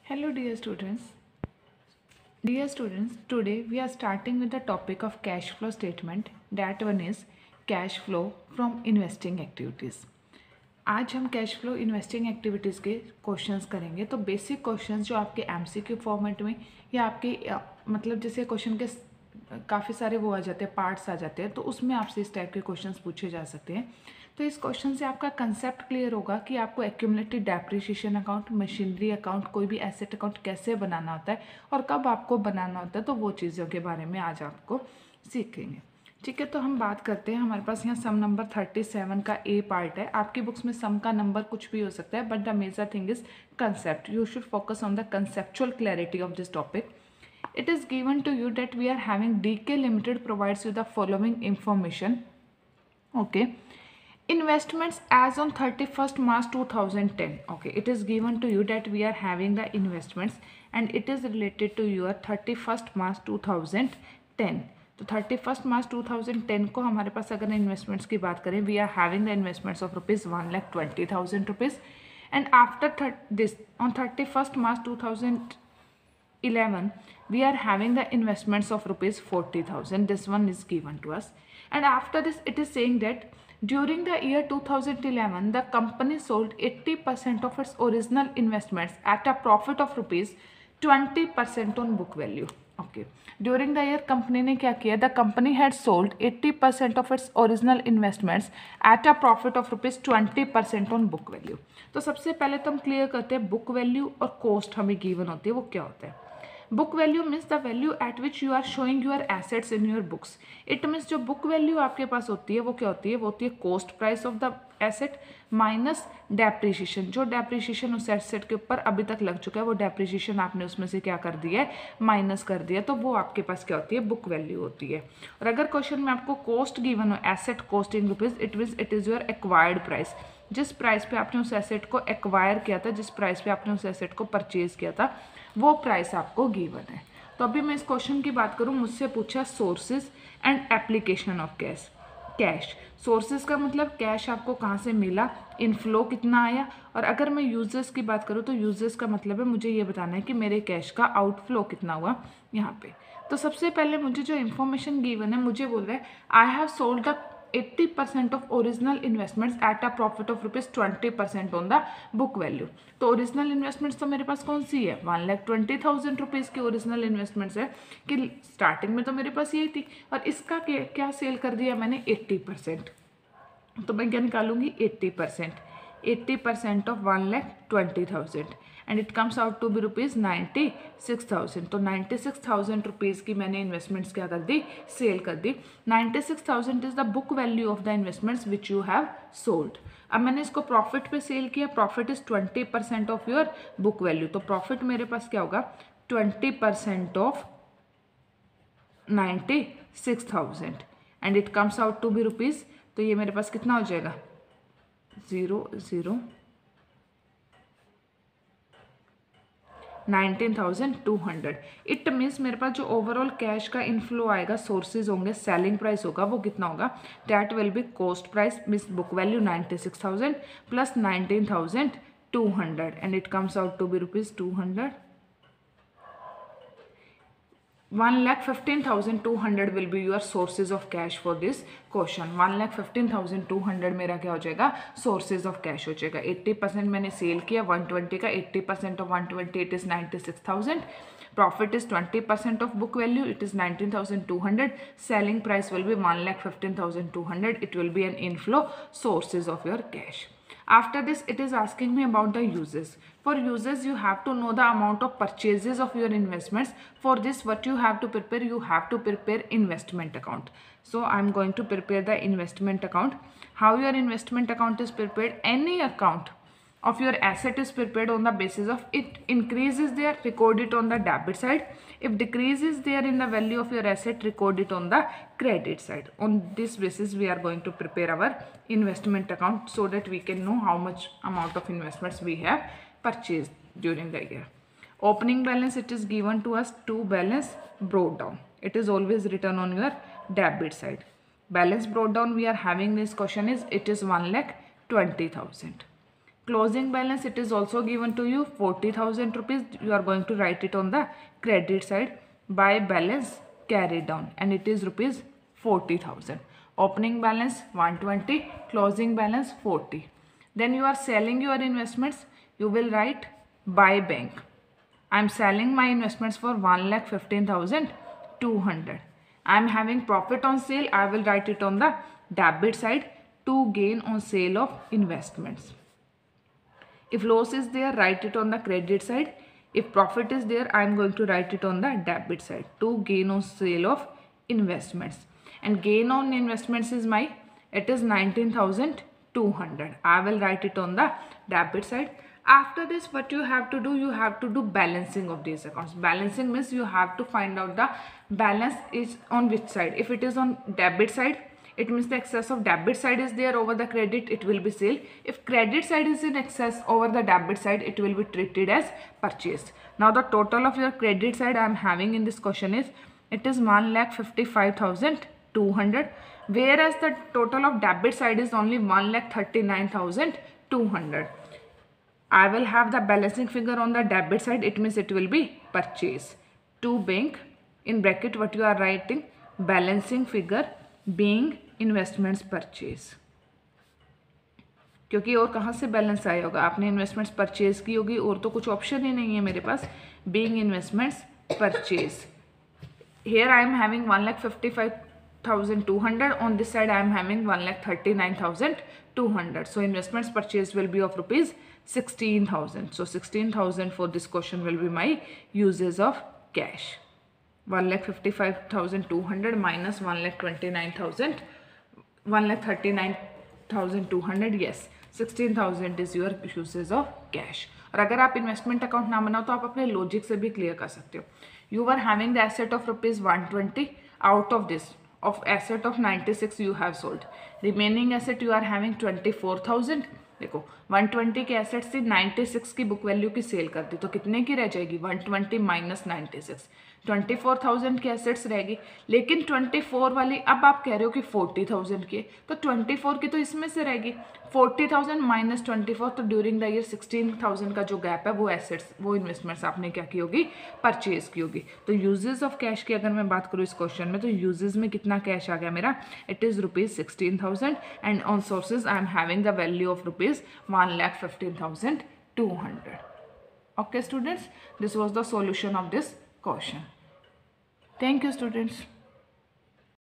Hello dear students. Dear students, today we are starting with the topic of cash flow statement. That one is cash flow from investing activities. आज हम cash flow investing activities के questions करेंगे। तो basic questions जो आपके MCQ format में या आपके मतलब जैसे क्वेश्चन के काफ़ी सारे वो आ जाते हैं, पार्ट्स आ जाते हैं, तो उसमें आपसे इस टाइप के क्वेश्चंस पूछे जा सकते हैं। तो इस क्वेश्चन से आपका कंसेप्ट क्लियर होगा कि आपको accumulated depreciation account, machinery account, कोई भी एसेट अकाउंट कैसे बनाना होता है और कब आपको बनाना होता है, तो वो चीज़ों के बारे में आज आपको सीखेंगे। ठीक है, तो हम बात करते हैं। हमारे पास यहाँ सम नंबर 37 का ए पार्ट है। आपकी बुक्स में सम का नंबर कुछ भी हो सकता है, but the major thing is concept. You should focus on the conceptual clarity of this topic. It is given to you that we are having DK Limited provides you the following information. Okay. Investments as on 31st March 2010. Okay, it is given to you that we are having the investments and it is related to your 31st March 2010. तो 31st March 2010 को हमारे पास अगर investments की बात करें, we are having the investments of ₹1,20,000 and after this on 31st March 2011 we are having the investments of ₹40,000. This one is given to us, and after this it is saying that during the year 2011 the company sold 80% of its original investments at a profit of ₹20% on book value. Okay, during the year company ने क्या किया, the company had sold 80% of its original investments at a profit of ₹20% on book value. तो सबसे पहले तो हम clear करते हैं बुक वैल्यू और कॉस्ट हमें गिवन होती है, वो क्या होता है. Book value means the value at which you are showing your assets in your books. It means जो बुक वैल्यू आपके पास होती है वो क्या होती है, वो होती है cost price of the asset minus depreciation. जो डेप्रिसिएशन उस एसेट के ऊपर अभी तक लग चुका है वो डेप्रिसिएशन आपने उसमें से क्या कर दिया है, माइनस कर दिया, तो वो आपके पास क्या होती है, बुक वैल्यू होती है. और अगर क्वेश्चन में आपको कॉस्ट गिवन हो, asset cost in rupees, it means it is your acquired price. जिस प्राइस पे आपने उस एसेट को एक्वायर किया था, जिस प्राइस पे आपने उस एसेट को परचेज किया था, वो प्राइस आपको गिवन है. तो अभी मैं इस क्वेश्चन की बात करूँ, मुझसे पूछा sources and application of cash. Sources का मतलब कैश आपको कहाँ से मिला, इनफ्लो कितना आया, और अगर मैं यूजर्स की बात करूँ तो यूजर्स का मतलब है मुझे ये बताना है कि मेरे कैश का आउटफ्लो कितना हुआ यहाँ पे. तो सबसे पहले मुझे जो इन्फॉर्मेशन गिवन है, मुझे बोल रहा है I have sold the 80% of original investments at a profit of ₹20% on the book value. तो ओरिजिनल इन्वेस्टमेंट्स तो मेरे पास कौन सी है, ₹1,20,000 की ओरिजिनल इन्वेस्टमेंट्स है कि स्टार्टिंग में तो मेरे पास यही थी, और इसका क्या सेल कर दिया मैंने 80%. तो मैं क्या निकालूंगी 80% of 1,20,000 and it comes out to be ₹96,000. तो 96,000 रुपीज़ की मैंने इन्वेस्टमेंट्स क्या कर दी, सेल कर दी. 96,000 is the book value of the investments which you have sold. अब मैंने इसको प्रॉफिट पे सेल किया, profit is 20% of your book value. तो प्रॉफिट मेरे पास क्या होगा, 20% of 96,000 and it comes out to be rupees. तो ये मेरे पास कितना हो जाएगा, 19,200. इट मीन्स मेरे पास जो ओवरऑल कैश का इनफ्लो आएगा, सोर्सेज होंगे, सेलिंग प्राइस होगा, वो कितना होगा, that will be cost price means book value 96,000 plus 19,200 and it comes out to be ₹200. 1,15,200 will be your sources of cash for this question. 1,15,200 मेरा क्या हो जाएगा, sources of cash हो जाएगा. 80% मैंने सेल किया 120 का, 80% of 128 is 96,000. Profit is 20% of book value, it is 19,200. Selling price will be 1,15,200. It will be an inflow sources of your cash. After this it is asking me about the uses. For uses you have to know the amount of purchases of your investments. For this what you have to prepare, you have to prepare investment account. So I am going to prepare the investment account. How your investment account is prepared, any account of your asset is prepared on the basis of it increases there, record it on the debit side. If decreases there in the value of your asset, record it on the credit side. On this basis we are going to prepare our investment account so that we can know how much amount of investments we have purchased during the year. Opening balance, it is given to us to balance brought down. It is always written on your debit side. Balance brought down we are having this question is, it is 1,20,000. Closing balance, it is also given to you 40,000 rupees. You are going to write it on the credit side by balance carried down, and it is rupees 40,000. Opening balance 120, closing balance 40. Then you are selling your investments. You will write by bank. I am selling my investments for 1,15,200. I am having profit on sale. I will write it on the debit side to gain on sale of investments. If loss is there, write it on the credit side. If profit is there, I am going to write it on the debit side to gain on sale of investments. And gain on investments is it is 19,200. I will write it on the debit side. After this, what you have to do balancing of these accounts. Balancing means you have to find out the balance is on which side. If it is on debit side, it means the excess of debit side is there over the credit, it will be sale. If credit side is in excess over the debit side, it will be treated as purchase. Now the total of your credit side I am having in this question is, it is 1,55,200, whereas the total of debit side is only 1,39,200. I will have the balancing figure on the debit side, it means it will be purchase. To bank, in bracket what you are writing, balancing figure being investments purchase, क्योंकि और कहाँ से balance आया होगा, आपने investments purchase की होगी और तो कुछ ऑप्शन ही नहीं है मेरे पास. Being investments purchase, here I am having 1,55,200, on this side I am having 1,39,200. So investments purchase will be of rupees 16,000. So 16,000 for this question will be my usages of cash. 1,55,200 minus 1,39,200, yes, 16,000 is your uses of cash. और अगर आप investment account ना बनाओ तो आप अपने logic से भी क्लियर कर सकते हो. You are having the asset of rupees 120, out of this of asset of 96 you have sold, remaining asset you are having 24,000. देखो 120 के एसेट से 96 की बुक वैल्यू की सेल कर दी तो कितने की रह जाएगी, 120 माइनस 96, 24,000 की एसेट्स रहेगी. लेकिन 24 वाली अब आप कह रहे हो कि 40,000 की, तो 24 की तो इसमें से रहेगी. 40,000 माइनस 24, तो ड्यूरिंग द ईयर 16,000 का जो गैप है वो एसेट्स, वो इन्वेस्टमेंट्स आपने क्या की होगी, परचेज की होगी. तो यूजेस ऑफ कैश की अगर मैं बात करूँ इस क्वेश्चन में, तो यूजेस में कितना कैश आ गया मेरा, it is rupees 16,000 and on sources I am having the value of rupees 1,15,200. Okay students, this was the solution of this question. Thank you students.